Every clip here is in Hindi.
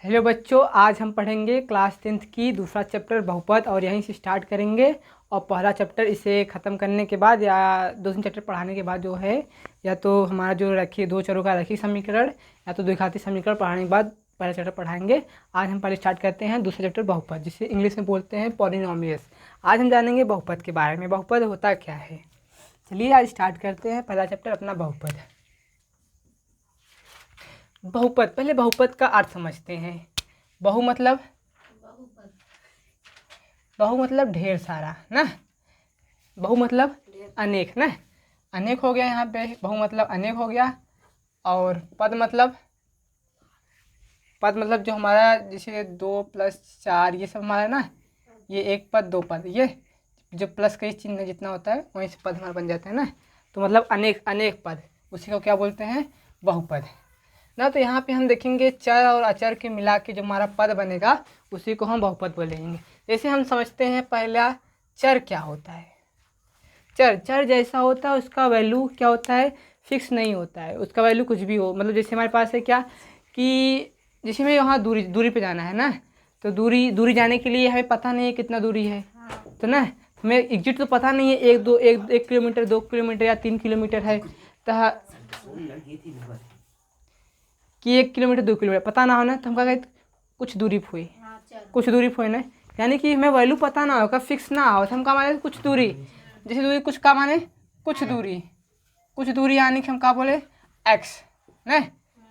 हेलो बच्चों, आज हम पढ़ेंगे क्लास 10th की दूसरा चैप्टर बहुपद और यहीं से स्टार्ट करेंगे। और पहला चैप्टर इसे ख़त्म करने के बाद या 2-3 चैप्टर पढ़ाने के बाद जो है या तो हमारा जो रखिए दो चरों का रैखिक समीकरण या तो द्विघाती समीकरण पढ़ाने के बाद पहला चैप्टर पढ़ाएंगे। आज हम पहले स्टार्ट करते हैं दूसरा चैप्टर बहुपद, जिसे इंग्लिश में बोलते हैं पॉलिनोमियल्स। आज हम जानेंगे बहुपद के बारे में, बहुपद होता क्या है। चलिए आज स्टार्ट करते हैं पहला चैप्टर अपना बहुपद। बहुपद, पहले बहुपद का अर्थ समझते हैं। बहु मतलब ढेर सारा ना, बहु मतलब अनेक ना, अनेक हो गया यहाँ पे, बहु मतलब अनेक हो गया। और पद मतलब जो हमारा जैसे 2+4 ये सब हमारा ना, ये एक पद दो पद, ये जो प्लस का चिन्ह जितना होता है वहीं से पद हमारा बन जाता है ना। तो मतलब अनेक पद, उसी को क्या बोलते हैं, बहुपद ना। तो यहाँ पे हम देखेंगे चर और अचर के मिला के जो हमारा पद बनेगा उसी को हम बहुपद बोलेंगे। जैसे हम समझते हैं पहला चर क्या होता है। चर जैसा होता है उसका वैल्यू क्या होता है, फिक्स नहीं होता है, उसका वैल्यू कुछ भी हो। मतलब जैसे हमारे पास है क्या कि जैसे हमें वहाँ दूरी पे जाना है ना, तो दूरी जाने के लिए हमें पता नहीं है कितना दूरी है, तो ना हमें एग्जैक्ट तो पता नहीं है, 1 किलोमीटर 2 किलोमीटर या 3 किलोमीटर है, तो कि 1 किलोमीटर 2 किलोमीटर पता ना हो ना, तो हम क्या कुछ दूरी हुई ना, यानी कि हमें वैल्यू पता ना होगा, फिक्स ना हो, तो हम क्या माने कुछ दूरी। जैसे दूरी कुछ का माने कुछ दूरी यानी कि हम क्या बोले एक्स न,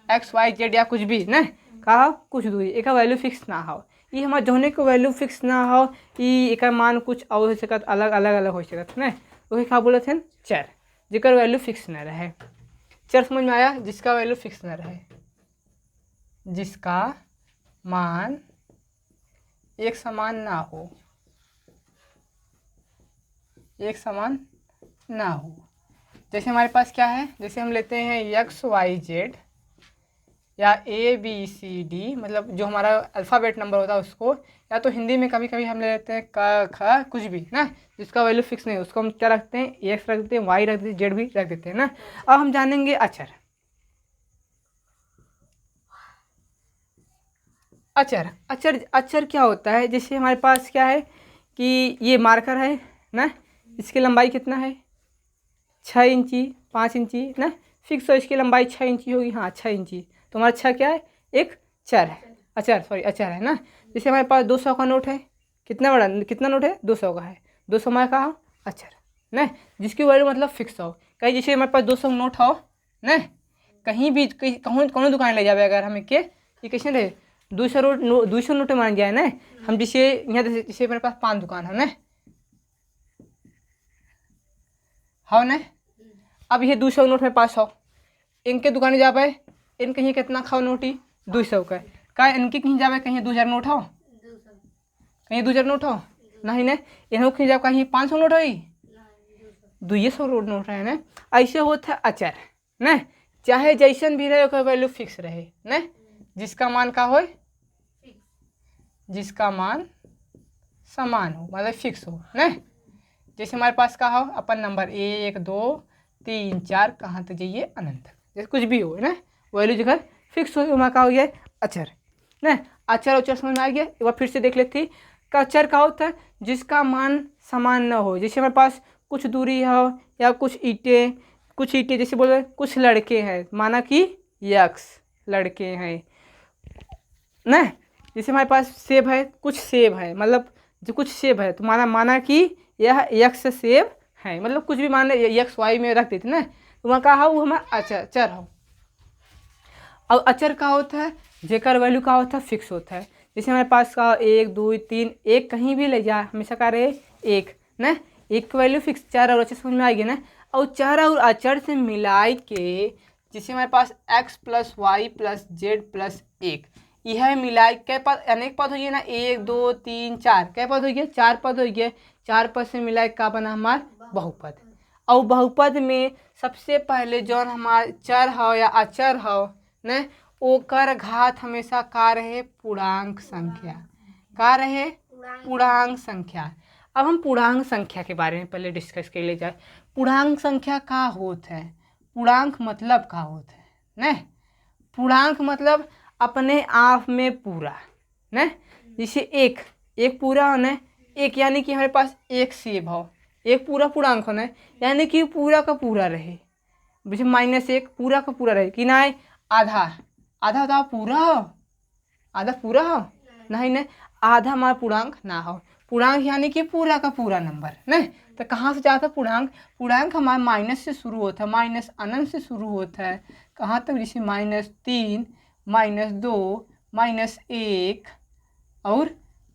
XYZ या कुछ भी न, कहा कुछ दूरी, एक वैल्यू फिक्स ना हो। ये हमारे जोने को वैल्यू फिक्स ना हो, ये एक मान कुछ और हो सकत, अलग हो सकत न, वही क्या बोले थे चर, जेकर वैल्यू फिक्स ना रहे। चर समझ में आया, जिसका वैल्यू फिक्स ना रहे, जिसका मान एक समान ना हो, जैसे हमारे पास क्या है, जैसे हम लेते हैं XYZ या ABCD, मतलब जो हमारा अल्फ़ाबेट नंबर होता है उसको, या तो हिंदी में कभी कभी हम ले लेते हैं क ख कुछ भी ना, जिसका वैल्यू फिक्स नहीं है उसको हम क्या रखते हैं, X रख देते हैं, Y रख देते हैं, Z भी रख देते हैं ना। अब हम जानेंगे अचर। अचर क्या होता है। जैसे हमारे पास क्या है कि ये मार्कर है ना, इसकी लंबाई कितना है 6 इंची 5 इंची ना, फिक्स हो, इसकी लंबाई 6 इंची होगी, हाँ 6 इंची। तो हमारा 6 क्या है, एक चर है, अचर है ना। जैसे हमारे पास 200 का नोट है, कितना नोट है 200 का है, 200 हमारा कहा अचर ना, जिसकी वैल्यू मतलब फिक्स हो। कहीं जैसे हमारे पास 200 नोट हो ना, कहीं भी कौन दुकान ले जाए अगर हमें के ये कैसे रहे 200 नोट मान जाए ना, हम जैसे यहाँ जैसे मेरे पास 5 दुकान है ना, हो ना। अब ये 200 नोट मेरे पास हो, इनके दुकान जा पाए, इनके ही कितना खाओ नोटी 200 का इनके कहीं जावे कहीं 2000 नोट हो, कहीं 2000 नोट हो नहीं ना, इन्हों कहीं जाओ कहीं 500 नोट हो, 200 नोट है ना। ऐसे होता है अचर ना, चाहे जैसन भी रहे ओकर वैल्यू फिक्स रहे ना, जिसका मान का हो, जिसका मान समान हो, मतलब फिक्स हो ना। जैसे हमारे पास का हो अपन नंबर 1 2 3 4 कहाँ तक जाइए अनंत तक, जैसे कुछ भी हो ना, वैल्यू जगह फिक्स हो, वहाँ का हो गया अचर ना। अचर समझ में आ गया। एक बार फिर से देख लेते का अचर का होता है जिसका मान समान न हो। जैसे हमारे पास कुछ दूरी हो या कुछ ईंटें जैसे बोले कुछ लड़के हैं, माना कि यक्स लड़के हैं ना। जैसे हमारे पास सेब है, कुछ सेब है, मतलब जो कुछ सेब है तो माना कि यह यक्स सेब है, मतलब कुछ भी मान यक्स वाई में रख देते ना, तो वहाँ का हो वो हमारा चर हो। और अचर का होता है जेकर वैल्यू का होता है फिक्स होता है। जैसे हमारे पास का 1 2 3, एक कहीं भी ले जाए हमेशा का रहे एक ना, एक वैल्यू फिक्स, चर और अचर समझ में आएगी ना। और चर और अचर से मिलाई के जैसे हमारे पास x + y + z + 1, यह मिलाई कै पद, अनेक पद हो गए ना, 1 2 3 4, कै पद हो गए 4 पद हो गए, 4 पद से मिलाई का बना हमारा बहुपद। और बहुपद में सबसे पहले जो हमारा चर हो या अचर हो न, ओकर घात हमेशा का रहे पूर्णांक संख्या, का रहे पूर्णांक संख्या। अब हम पूर्णांक संख्या के बारे में पहले डिस्कस कर ले जाए। पूर्णांक संख्या का होता है, पूर्णांक मतलब का होता है न, पूर्णांक मतलब अपने आप में पूरा न, जैसे एक एक पूरा होना, एक यानी कि हमारे पास एक सेब हो, एक पूरा पूर्णांक होना यानी कि पूरा का पूरा रहे, जैसे -1 पूरा का पूरा रहे कि ना है आधा, आधा तो पूरा हो, आधा पूरा हो नहीं न, आधा हमारा पूर्णांक ना हो, पूर्णांक यानी कि पूरा का पूरा नंबर नहीं। तो कहाँ से जाता है पूर्णांक, पूर्णांक हमारा माइनस से शुरू होता है, माइनस अनंत से शुरू होता है, कहाँ तक, जैसे -3 -2 -1 और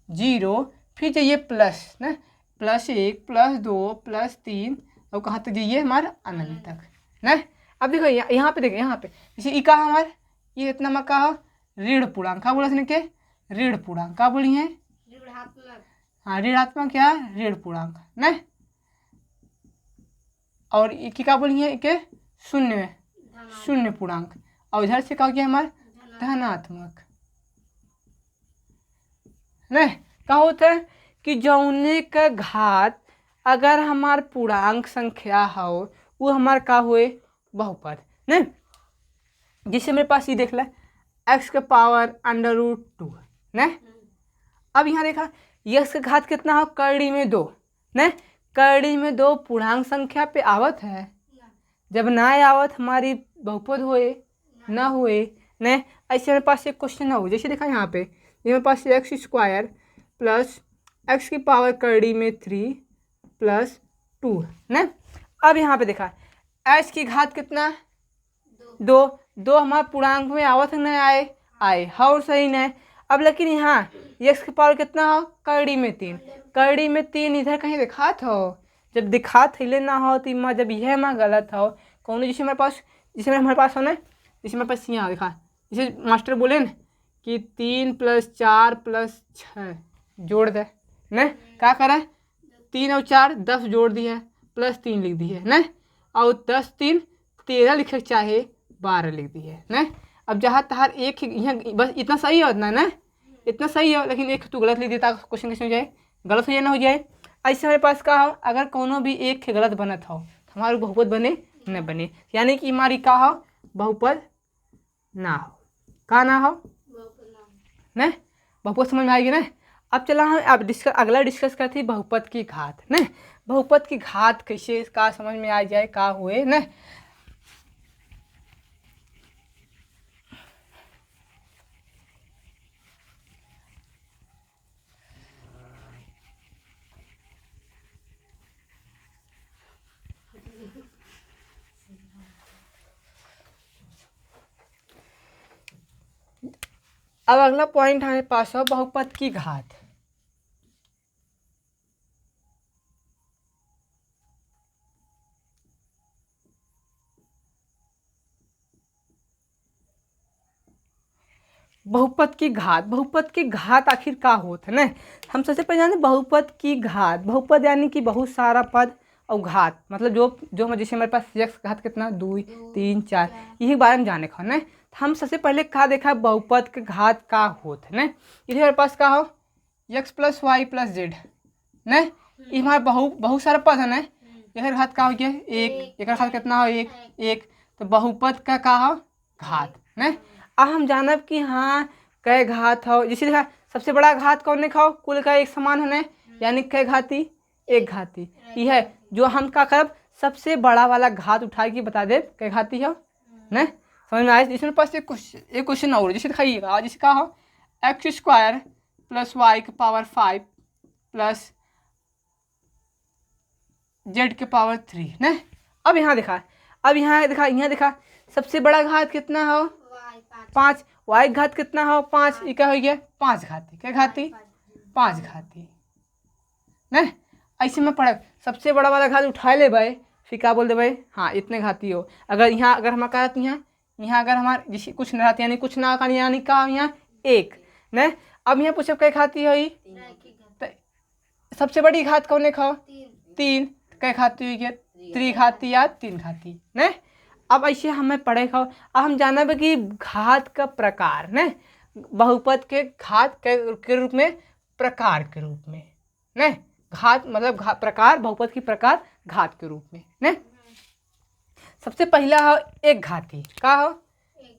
0, फिर जाइए प्लस ना, +1 +2 +3 और कहाँ तक जाइए हमारा अनंत तक ना। अब देखो यहाँ पे देखिए, यहाँ पे जैसे ई का हमारा ये इतना हमारा का ऋण पूर्णांक, का बोला के ऋण पूर्णांक, का बोली है हाँ ऋणात्मक क्या ऋण पूर्णांक ना, और की का बोली है के शून्य शून्य पूर्णांक, और इधर से क्या हो गया हमारा धनात्मक ना। क्या होता है कि जौने का घात अगर हमार पूर्णांक संख्या हो वो हमार का हुए बहुपद न, जिससे मेरे पास ये देख ला x के पावर √2 न। अब यहाँ देखा यक्स का घात कितना हो कड़ी में 2 न, कड़ी में 2 पूर्णांक संख्या पे आवत है, जब ना आवत हमारी बहुपद हुए ना हुए न। ऐसे मेरे पास एक क्वेश्चन हो, जैसे देखा यहाँ पे मेरे पास x² प्लस x की पावर कड़ी में 3 + 2 न। अब यहाँ पे देखा h की घात कितना 2, 2 हमारे पूर्णांक में आवत है न, आए और सही न। अब लेकिन यहाँ x की पावर कितना हो कड़ी में 3, कड़ी में 3 इधर कहीं दिखात हो, जब दिखात हिले ना हो तो माँ जब यह माँ गलत हो कौन, जैसे हमारे पास हो ना, जैसे मेरे पास यहाँ देखा, जैसे मास्टर बोले न कि 3 + 4 + 6 जोड़ दे न, क्या करा 3 और 4 10 जोड़ दी है +3 लिख दी है न, और 10 3 13 लिखे चाहे 12 लिख दी है न। अब जहाँ तहार एक यहाँ बस इतना सही हो ना न, इतना सही हो, लेकिन एक तू गलत लिख देता क्वेश्चन कैसे हो जाए, गलत हो जाए ना हो जाए। ऐसे हमारे पास का हो अगर कोनो भी एक गलत बनत हो हमारे बहुपद बने न बने, यानी कि हमारी का हो बहुपद ना हो, का ना हो न, बहुपद समझ में आएगी ना। अब चला हम अब अगला डिस्कस करते हैं बहुपद की घात न, बहुपद की घात कैसे का समझ में आ जाए का हुए न। अब अगला पॉइंट हमारे पास हो बहुपद की घात। बहुपद की घात, बहुपद की घात आखिर का होता है ना। हम सबसे पहले जाने बहुपद की घात, बहुपद यानी कि बहुत सारा पद और घात मतलब जो जैसे हमारे पास x घात कितना 2 3 4 यही बारे में जाने का ना। हम सबसे पहले कहा देखा बहुपद के घात का होता है ना। इधर हमारे पास का हो x + y + z न, ये हमारा बहुत सारा पद है ना। इधर घात का हो गया 1, एक घात कितना हो 1 1, तो बहुपद का हो घात न। अब हम जानब कि हाँ कै घात हो, जैसे देखा सबसे बड़ा घात कौन ने खाओ कुल का एक समान होना यानी कै घाती एक घाती, यह है जो हम का करब सबसे बड़ा वाला घात उठा के बता दे कै घाती हो न। समझ में आया। इसमें पास एक क्वेश्चन और जैसे दिखाइएगा, जैसे का हो x² + y की पावर 5 + z की पावर 3 न। अब यहाँ देखा सबसे बड़ा घात कितना हो 5, y घात कितना हो 5, ये क्या हो गया 5 घाती, क्या घाती 5 घाती न। ऐसे में पढ़ सबसे बड़ा वाला घात उठा ले भाई, फिर क्या बोल दे भाई हाँ इतने घाती हो। अगर यहाँ अगर हम कहते हैं यहाँ अगर हमारे जैसे कुछ न रहती यानी कुछ ना यानी का यहाँ 1 न। अब यहाँ पूछो क्या घाती हो, तो सबसे बड़ी घात कौन खाओ 3, क्या घाती हुई गया 3 घाती या 3 घाती न। अब ऐसे हमें पढ़े खाओ। अब हम जाना कि घात का प्रकार न, बहुपद के घात के रूप में प्रकार के रूप में न, घात मतलब प्रकार बहुपद की प्रकार घात के रूप में न। सबसे पहला हो एक घाती का हो,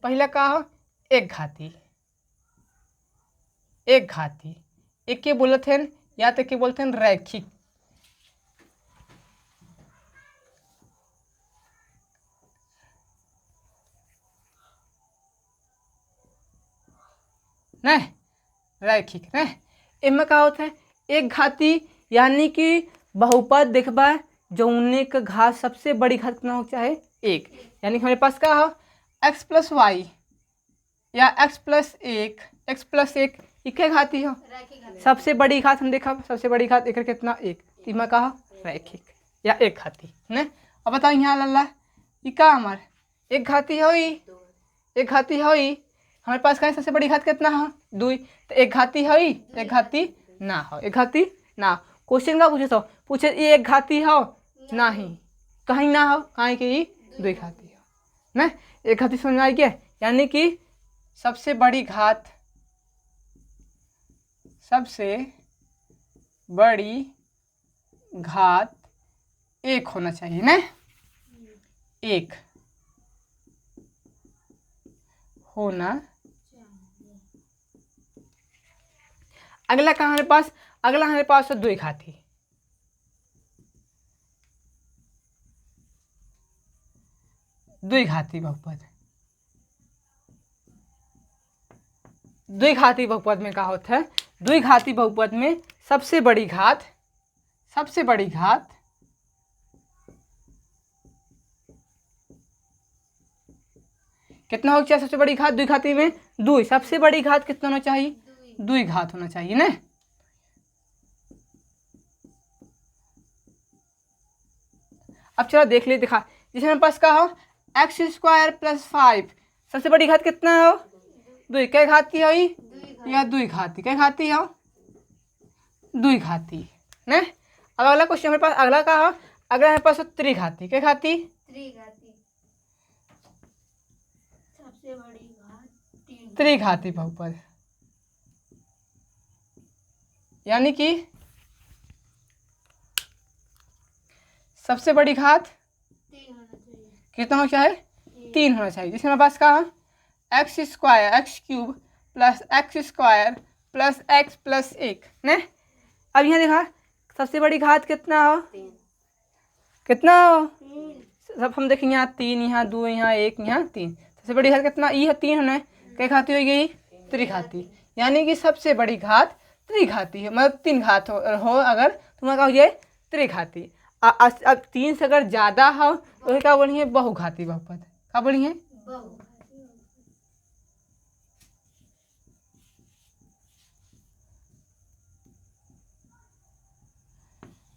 पहला का हो एक घाती एक घाती, एक के बोलते हैं या तो के बोलते हैं रैखिक। न रैखिक न इनमें क्या होता है, एक घाती यानी कि बहुपद देखबा जौने का घात सबसे बड़ी घात कितना हो चाहे एक, यानी कि हमारे पास क्या हो एक्स प्लस वाई या एक्स प्लस एक इके घाती हो, सबसे बड़ी घात हम देखा सबसे बड़ी घात एक कितना एक, तीमा का हो रैखिक या एक घाती न। अब बताओ यहाँ लल्ला ये का हमार एक घाती हो, एक घाती हो हमारे पास कहीं सबसे बड़ी घात कितना हो दुई, तो एक घाती हो एक घाती ना हो, एक घाती ना। क्वेश्चन का पूछे तो पूछे ये एक घाती हो नहीं, कहीं ना हो कहीं की दुई घाती हो न, एक घाती समझ में आई क्या, यानी कि सबसे बड़ी घात, सबसे बड़ी घात एक होना चाहिए ना, एक होना। अगला कहाँ हमारे पास, अगला हमारे पास है दुई घाती, दुई घाती बहुपद। दुई घाती बहुपद में क्या होता है, दुई घाती बहुपद में सबसे बड़ी घात, सबसे बड़ी घात कितना हो चाहिए, सबसे बड़ी घात दुई घाती में दुई, सबसे बड़ी घात कितना होना चाहिए दुई घात होना चाहिए ना। अब चलो देख ले दिखा, जिसमें हमारे पास क्या हो एक्स स्क्वायर प्लस 5, सबसे बड़ी घात कितना हो दुई, कै घाती हो या दुई घाती, कै घाती हो दुई घाती न। अब अगला क्वेश्चन हमारे पास अगला का हो, अगला हमारे पास त्रिघाती, कै घाती सबसे बड़ी घात त्रिघाती बहुपद, यानी कि सबसे बड़ी घात कितना होना चाहिए तीन होना चाहिए, जिसमें हमारे पास कहा x square x cube plus x square plus x plus एक न। अब यहाँ देखा सबसे बड़ी घात कितना हो कितना हो, सब हम देखेंगे यहाँ तीन, यहाँ दो, यहाँ एक, यहाँ तीन, सबसे बड़ी घात कितना ये है तीन होना है, क्या घाती हो गई त्रिघाती, यानी कि सबसे बड़ी घात त्रिघाती है, मतलब तीन घात हो अगर तुम्हारा क्या हो जाए त्रिघाती। अब तीन से अगर ज़्यादा हो तो क्या बोलेंगे बहुघाती बहुपद, क्या बोलेंगे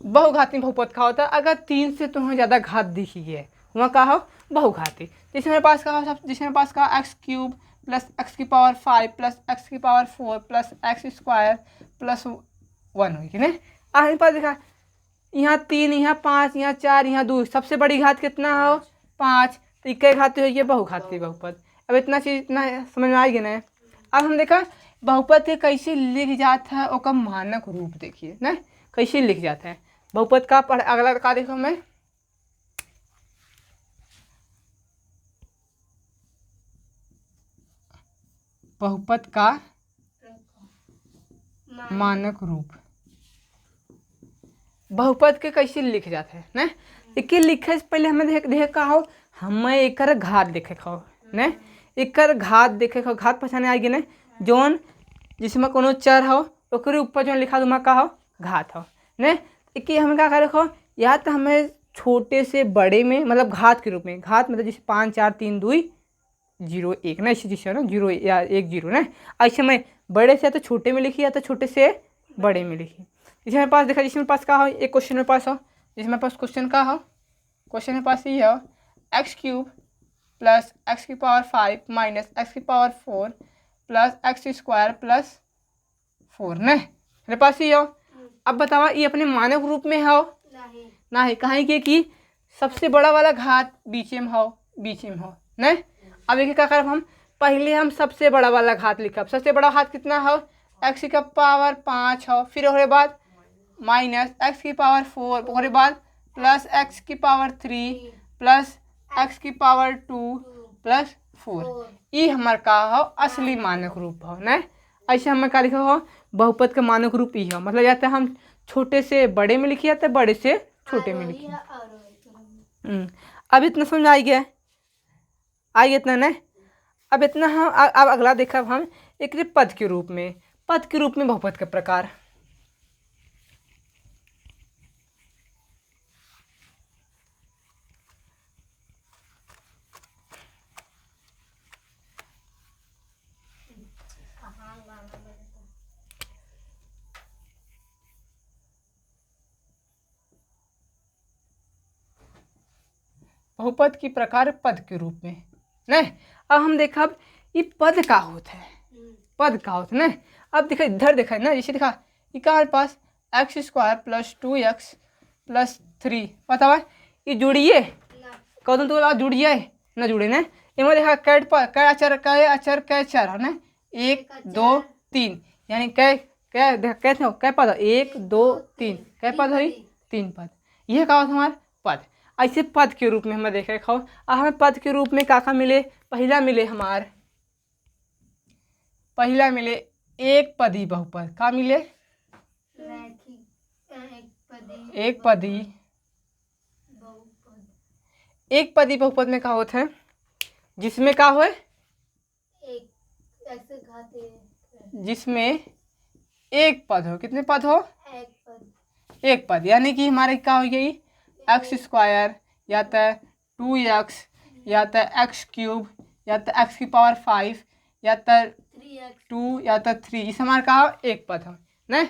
बहुघाती बहुपद का होता है अगर तीन से तुम्हें ज़्यादा घात दिखी है वहाँ का हो बहुघाती। जैसे मेरे पास का हो जैसे मेरे पास का एक्स क्यूब प्लस एक्स की पावर 5 प्लस एक्स की power 4 plus x square plus 1 हुई ना। अब मेरे पास देखा यहाँ तीन, यहाँ पाँच, यहाँ चार, यहाँ दो, सबसे बड़ी घात कितना हो पाँच, तो इक्के घाती हो ये बहुघाती बहुपद। अब इतना चीज़ इतना समझ में आएगी ना। अब हम देखा बहुपद के कैसे लिख जाता है और मानक रूप देखिए ना कैसे लिख जाता है बहुपद का। पढ़ अगला का देखो मैं बहुपद का मानक रूप बहुपद के कैसे लिख जाते हैं ना। एक लिखे से पहले हमें देख का हो हमें एक घात देखे खो न, एक घात देखे खो घात पहचाने आएगी ना जोन जिसमें कोनो चर हो ओकरे ऊपर जो लिखा तुम्हारा का हो घात हो न। एक हमें क्या करे खो या तो हमें छोटे से बड़े में मतलब घात के रूप में, घात मतलब जैसे 5 4 3 2 0 1 ना, ऐसे जैसे ना 0 या 1 0 ना, ऐसे मैं बड़े से या तो छोटे में लिखी या तो छोटे से बड़े में लिखी। जैसे मेरे पास देखा जिसमें पास का हो एक क्वेश्चन मेरे पास हो, जिसमें मेरे पास क्वेश्चन का हो क्वेश्चन मेरे पास ये हो एक्स क्यूब प्लस एक्स की पावर 5 माइनस एक्स की power 4 plus x square plus 4 न मेरे पास ये हो। अब बताओ ये अपने मानक रूप में हो नहीं कहीं के कि सबसे बड़ा वाला घात बीच में हो न। अब देखिए क्या कर हम पहले हम सबसे बड़ा वाला घात लिखा, सबसे बड़ा घात कितना हो एक्स की पावर 5 हो, फिर उसके बाद माइनस एक्स की पावर 4, उसके बाद प्लस एक्स की पावर 3 प्लस एक्स की पावर 2 प्लस 4, ये हमारे का हो असली मानक रूप हो न। ऐसे हमें क्या लिखा हो, बहुपद का मानक रूप ई है, मतलब या तो हम छोटे से बड़े में लिखिए या तो बड़े से छोटे में लिखिए। अब इतना समझ आई गया, आई इतना ना। अब इतना हम अब अगला देखा हम एक पद के रूप में, पद के रूप में बहुपद का प्रकार। बहुपद की प्रकार पद के रूप में न। अब हम देखा अब ये पद का होता है, पद का होता है न। अब देखा इधर देखा ना, जैसे देखा ये हमारे पास x² + 2x + 3 बताओ, ये जुड़िए कदम तो आप जुड़िए ना जुड़े ना। इनमें देखा कै अचर कै चर है ना, 1 2 3, यानी कै कै कैसे हो कै पद, 1 2 3 कै पद हुई, 3 पद। यह का होता हमारा पद। ऐसे पद के रूप में हमें देख रखा हो। हमें पद के रूप में का मिले, पहला मिले हमार, पहला मिले एक पदी बहुपद। का मिले, एक पदी। एक पदी बहुपद में का होता है, जिसमें का हो, जिसमें एक पद हो। कितने पद हो, एक पद। यानी कि हमारे क्या हो गई, x² या तो 2x या तो x³ या तो x⁵ या तो 2 या तो 3, इस हमारे का हो एक पद हो न।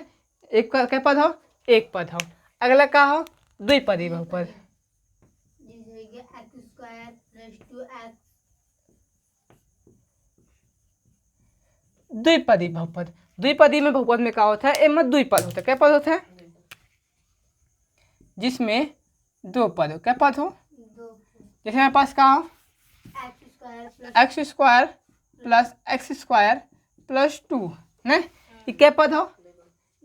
एक क्या पद हो, एक पद हो। अगला का हो द्विपदी बहुपद। द्विपदी बहुपद, द्विपदी में बहुपद में क्या होता है, इनमें द्विपद होता है। क्या पद होता है, जिसमें दो पद हो। क्या पद हो, जैसे मेरे पास क्या हो, x² + x² + 2 न, ये क्या पद हो,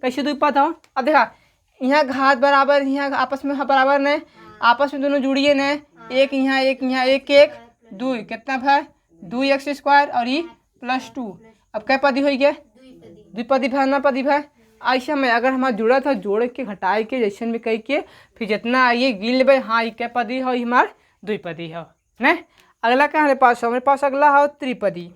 कैसे द्विपद हो। अब देखा यहाँ घात बराबर, यहाँ आपस में बराबर न, आपस में दोनों जुड़िए न, एक यहाँ एक यहाँ, एक एक 2, कितना है 2x² और ये +2। अब क्या पदी हो गया, द्विपदी है ना पदी है। ऐसा में अगर हमारा जुड़ा था जोड़ के घटाए के जैसे में कह के फिर जितना आइए गिन लेबै, हाँ ये क्या पदी हो, हमार द्विपदी हो न। अगला क्या हमारे पास हो, हमारे पास अगला हो त्रिपदी।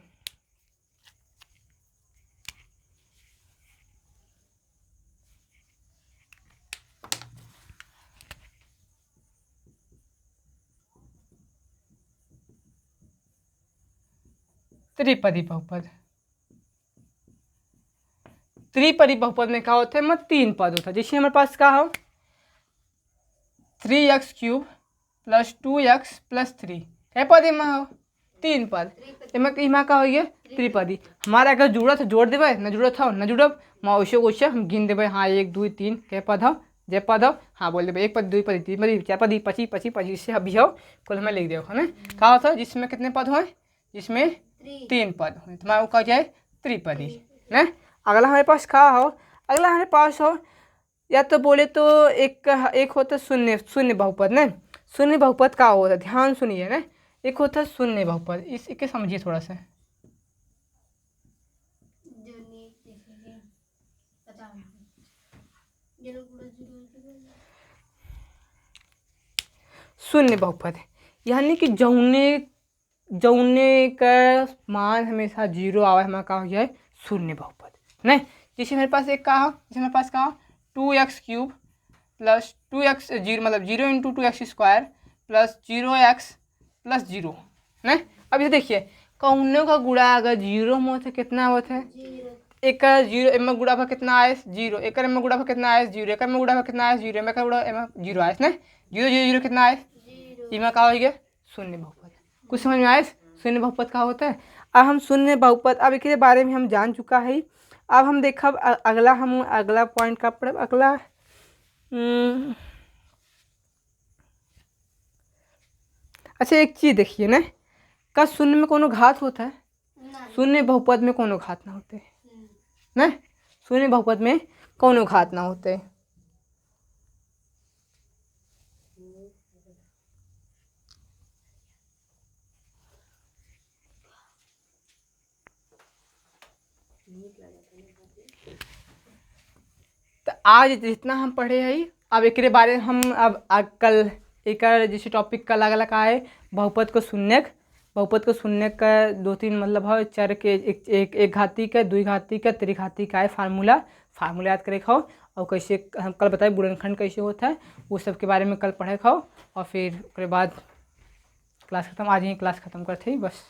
त्रिपदी बहुपद, त्रिपदी बहुपद में क्या होता है, मतलब 3 पद होता है। जैसे हमारे पास क्या हो 3x³ + 2x + 3, क्या पद में हो, 3 पद। इमा का हो गया त्रिपदी। हमारा अगर जुड़त जोड़ देवे, न जुड़त हो न जुड़ब वैसे वैसे हम गिन देवे, हाँ 1 2 3 क्या पद हो, जय पद हो, हाँ बोल देवे एक पद द्विपदी त्रिपदी चार पदी 25 25 25 से अभी हो कुल हमें लिख देव है ना। क्या होता है, जिसमें कितने पद हो, जिसमें 3 पद हो, तुम्हारा कहा जाए त्रिपदी न। अगला हमारे पास क्या हो, अगला हमारे पास हो या तो बोले तो एक होता है शून्य, शून्य बहुपद न। शून्य बहुपद का होता है, ध्यान सुनिए ना, एक होता है शून्य बहुपद, इसके समझिए थोड़ा सा। शून्य बहुपद यानी कि जौने जौने का मान हमेशा 0 आवे, हमारा का हो जाए शून्य बहुपद नहीं। जैसे मेरे पास एक का हो, जैसे मेरे पास का हो 2x³ + 2x 0 मतलब 0 × 2x² + 0x + 0 नहीं। अब ये देखिए कौनों का गुणा अगर 0 में होता कितना होता है, एक का 0 में गुणा कितना आए 0, एक में गुणा कितना आए 0, एक में गुणा कितना आए 0, में का गुणा 0 आए ना, 0 0 0 कितना आए, इमा का हो गया शून्य बहुपद। कुछ समझ में आए शून्य बहुपद का होता है। अब हम शून्य बहुपद अब इसके बारे में हम जान चुका है। अब हम देखा अगला, हम अगला पॉइंट का पढ़ब। अगला अच्छा एक चीज़ देखिए ना, का शून्य में कोनो घात होता है, शून्य बहुपद में कोनो घात ना होते ना, शून्य बहुपद में कोनो घात ना होते। तो आज जितना हम पढ़े हैं अब एक बारे में हम अब कल एक जैसे टॉपिक का अलग अलग आए बहुपद को शून्य का दो तीन मतलब है चर के एक घाती का द्विघाती का त्रिघाती का है फार्मूला याद करे खाओ और कैसे हम कल बताए गुणनखंड कैसे होता है वो सब के बारे में कल पढ़े खाओ और फिर उसके बाद क्लास खत्म आज ही क्लास खत्म करते ही बस।